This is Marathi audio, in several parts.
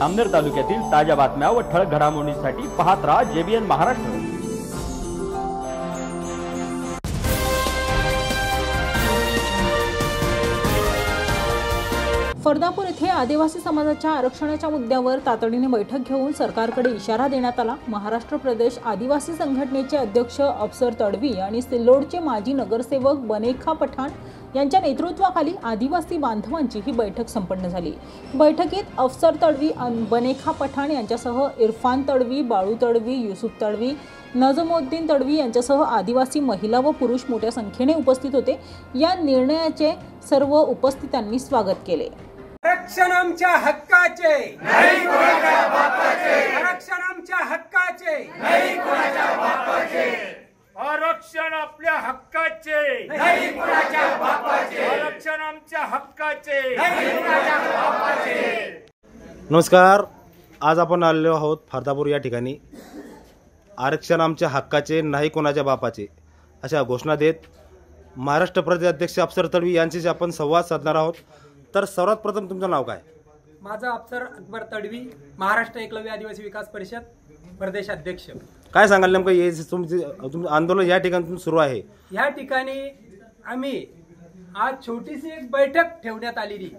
अमनेर तालुक्यातील ताज्या बातम्या व ठळक घडामोडींसाठी पाहत राहा JBN महाराष्ट्र। फरदापूर येथे आदिवासी समाजाच्या आरक्षणाच्या मुद्द्यावर तातडीने बैठक घेऊन सरकारकडे इशारा देण्यात आला। महाराष्ट्र प्रदेश आदिवासी संघटनेचे अध्यक्ष अफसर तडवी आणि सिल्लोडचे माजी नगरसेवक बनेखा पठाण यांच्या नेतृत्वाखाली आदिवासी बांधवांची ही बैठक संपन्न झाली। बैठकीत अफसर तडवी, बनेखा पठाण यांच्यासह इरफान तडवी, बाळू तडवी, युसुफ तडवी, नजमुद्दीन तडवी यांच्यासह आदिवासी महिला व पुरुष मोठ्या संख्येने उपस्थित होते। या निर्णयाचे सर्व उपस्थितांनी स्वागत केले। आरक्षण आमच्या हक्काचे, नाही कोणाच्या बापाचे। आरक्षण आमच्या हक्काचे, नाही कोणाच्या बापाचे। आरक्षण आपल्या हक्काचे, नाही कोणाच्या बापाचे। आरक्षण आमच्या हक्काचे, नाही कोणाच्या बापाचे। नमस्कार, आज आपण आलेलो आहोत फरदापूर या ठिकाणी। आरक्षण आमच्या हक्काचे, नाही कोणाच्या बापाचे अशा घोषणा देत महाराष्ट्र प्रदेश अध्यक्ष अफसर तडवी यांच्याशी आपण संवाद साधणार आहोत। तर सर्वात प्रथम तुमचं नाव काय? माझा अफसर अकबर तडवी, महाराष्ट्र एकलव्य आदिवासी विकास परिषद प्रदेश अध्यक्ष। काय सांगाल नेमकं हे तुमचं आंदोलन या ठिकाणी सुरू आहे? या ठिकाणी आम्ही आज छोटीशी एक बैठक ठेवण्यात आलेली।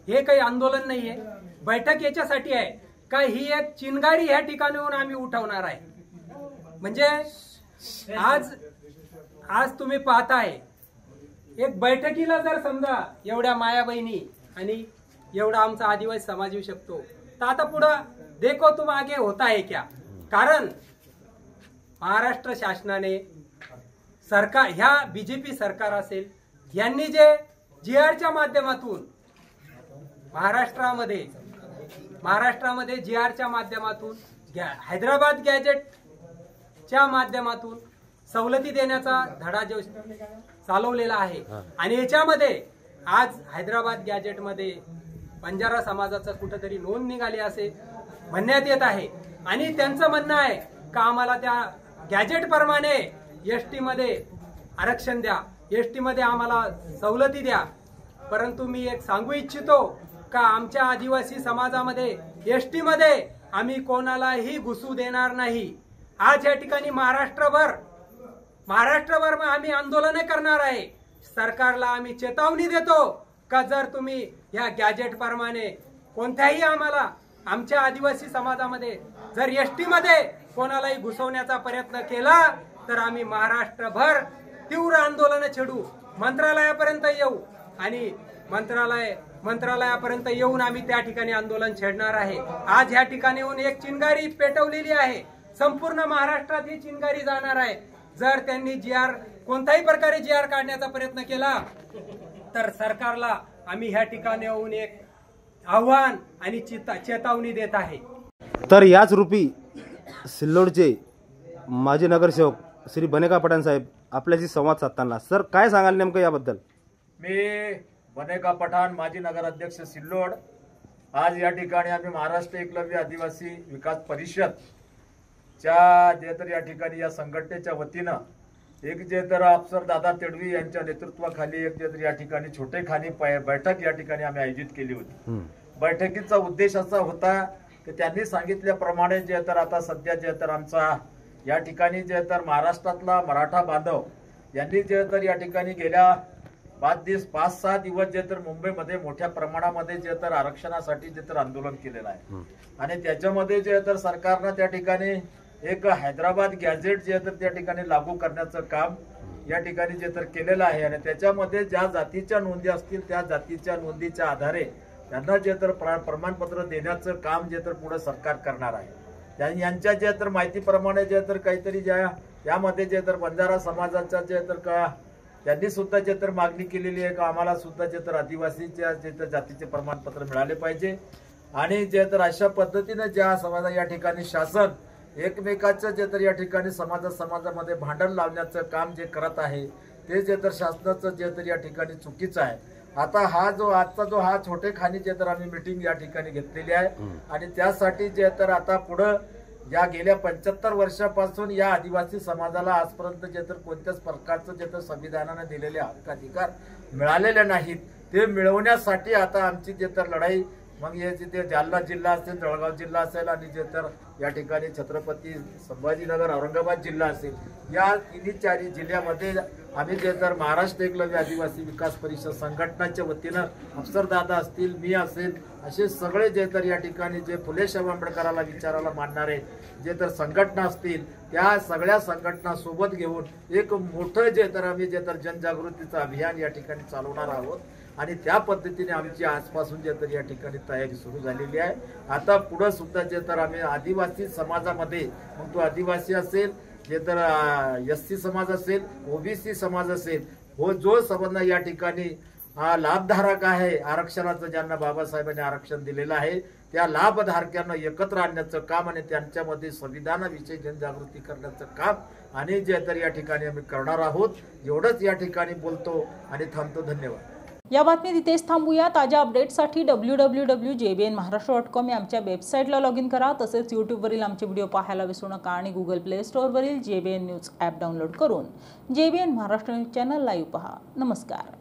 हे काही आंदोलन नाहीये, बैठक याच्यासाठी आहे का ही एक चिनगारी या ठिकाणाहून आम्ही उठवणार आहे। म्हणजे आज तुम्ही पाहताय एक बैठकीला जर समजा एवढ्या माया बहिणी आणि एवढा आमचा आदिवासी समाज येऊ शकतो, तर आता पुढं देखो तुम आगे होता है क्या? कारण महाराष्ट्र शासनाने सरकार, ह्या बीजेपी सरकार असेल, यांनी जे GRच्या माध्यमातून महाराष्ट्रामध्ये GRच्या माध्यमातून हैदराबाद गॅजेटच्या माध्यमातून सवलती देण्याचा धडा जो चालवलेला आहे आणि याच्यामध्ये आज हैदराबाद गॅजेटमध्ये बंजारा समाजाचं कुठेतरी नोंद निघाली असे म्हणण्यात येत आहे आणि त्यांचं म्हणणं आहे का आम्हाला त्या गॅजेट प्रमाणे ST मध्ये आरक्षण द्या, ST मध्ये आम्हाला सवलती द्या। परंतु मी एक सांगू इच्छितो का आमच्या आदिवासी समाजामध्ये ST मध्ये आम्ही कोणालाही घुसू देणार नाही। आज या ठिकाणी महाराष्ट्रभर आम्ही आंदोलन करणार आहे। सरकारला आम्ही चेतावणी देतो का जर तुम्ही या गॅजेट प्रमाणे कोणत्याही आम्हाला आमच्या आदिवासी समाजामध्ये जर ST मध्ये कोणालाही घुसवण्याचा प्रयत्न केला तर आम्ही महाराष्ट्रभर तीव्र आंदोलन छेडू, मंत्रालयापर्यंत येऊ आणि मंत्रालयापर्यंत येऊन आम्ही त्या ठिकाणी आंदोलन छेडणार आहे। आज या ठिकाणी येऊन एक चिनगारी पेटवलेली आहे, संपूर्ण महाराष्ट्रात ही चिनगारी जाणार आहे। जर त्यांनी कोणत्याही प्रकारे GR काढण्याचा प्रयत्न केला तर सरकारला आम्ही ह्या ठिकाणी येऊन एक आव्हान आणि चेतावणी देत आहे। तर याच रूपी सिल्लोडचे माजी नगरसेवक श्री बनेखा पठाण साहेब आपल्याशी संवाद साधताना, सर काय सांगाल नेमकं याबद्दल? मी बनेखा पठाण, माजी नगराध्यक्ष सिल्लोड। आज या ठिकाणी आम्ही महाराष्ट्र एकलव्य आदिवासी विकास परिषद जे तर या ठिकाणी या संघटनेच्या वतीनं एक जे तर अफसर दादा तडवी यांच्या नेतृत्वाखाली एक जे तर या ठिकाणी छोटेखानी बैठक या ठिकाणी आम्ही आयोजित केली होती। बैठकीचा उद्देश असा होता की त्यांनी सांगितल्याप्रमाणे जे तर आता सध्या जे तर आमचा या ठिकाणी जे तर महाराष्ट्रातला मराठा बांधव यांनी जे तर या ठिकाणी गेल्या 5-6 दिवस जे तर मुंबईमध्ये मोठ्या प्रमाणामध्ये जे तर आरक्षणासाठी जे तर आंदोलन केलेलं आहे आणि त्याच्यामध्ये जे तर सरकारनं त्या ठिकाणी एक हैदराबाद गॅजेट जे तर त्या ठिकाणी लागू करण्याचं काम या ठिकाणी जे तर केलेलं आहे आणि त्याच्यामध्ये ज्या जातीच्या नोंदी असतील त्या जातीच्या नोंदीच्या आधारे त्यांना जे तर प्रमाणपत्र देण्याचं काम जे तर पुढे सरकार करणार आहे। यांच्या जे तर माहितीप्रमाणे जे तर काहीतरी यामध्ये जे तर बंजारा समाजाच्या जे तर का त्यांनी सुद्धा जे तर मागणी केलेली आहे का आम्हाला सुद्धा जे तर आदिवासीच्या जे तर जातीचे प्रमाणपत्र मिळाले पाहिजे आणि जे तर अशा पद्धतीने ज्या समाजा या ठिकाणी शासन एकमेकाचं जे तर या ठिकाणी समाजामध्ये भांडण लावण्याचं काम जे करत आहे ते जे तर शासनाचं जे तर या ठिकाणी चुकीचं आहे। आता हा छोटेखानी जे तर आम्ही मीटिंग या ठिकाणी घेतलेली आहे आणि त्यासाठी जे तर आता पुढं या गेल्या 75 वर्षापासून या आदिवासी समाजाला आजपर्यंत जे तर कोणत्याच प्रकारचं जे तर संविधानाने दिलेले हक्क अधिकार मिळालेले नाहीत, ते मिळवण्यासाठी आता आमची जे तर लढाई मग हे जिथे जालना जिल्हा असेल, जळगाव जिल्हा असेल आणि जे तर या ठिकाणी छत्रपती संभाजीनगर औरंगाबाद जिल्हा असेल, या तिन्ही चारही जिल्ह्यामध्ये आम्ही जे तर महाराष्ट्र एकलव्य आदिवासी विकास परिषद संघटनाच्या वतीनं अफसरदादा असतील, मी असेल, असे सगळे जे तर या ठिकाणी जे फुले शाहू आंबेडकराला विचाराला मानणारे जे तर संघटना असतील, त्या सगळ्या संघटना सोबत घेऊन एक मोठं जे तर आम्ही जे तर जनजागृतीचं अभियान या ठिकाणी चालवणार आहोत. आणि त्या पद्धतीने आमची आजपासून जे तर या ठिकाणी तयारी सुरू झालेली आहे. आता पुढे सुद्धा जे तर आम्ही आदिवासी समाजामध्ये, मग तो आदिवासी असेल, जे तर SC समाज असेल, OBC समाज असेल, हो जो समजा या ठिकाणी लाभधारक आहे आरक्षणाचं, ज्यांना बाबासाहेबांनी आरक्षण दिलेलं आहे, त्या लाभधारकांना एकत्र आणण्याचं काम आणि त्यांच्यामध्ये संविधानाविषयी जनजागृती करण्याचं काम आणि जे तर या ठिकाणी आम्ही करणार आहोत. एवढंच या ठिकाणी बोलतो आणि थांबतो. धन्यवाद. या बातमीत इथेच थांबूया. ताज्या अपडेट्ससाठी www.jbnmaharashtra.com या आमच्या वेबसाईटला लॉग इन करा. तसेच यूट्यूबवरील आमचे व्हिडिओ पाहायला विसरू नका आणि गुगल प्ले स्टोअरवरील JBN न्यूज ॲप डाउनलोड करून JBN Maharashtra news channel live पहा. नमस्कार.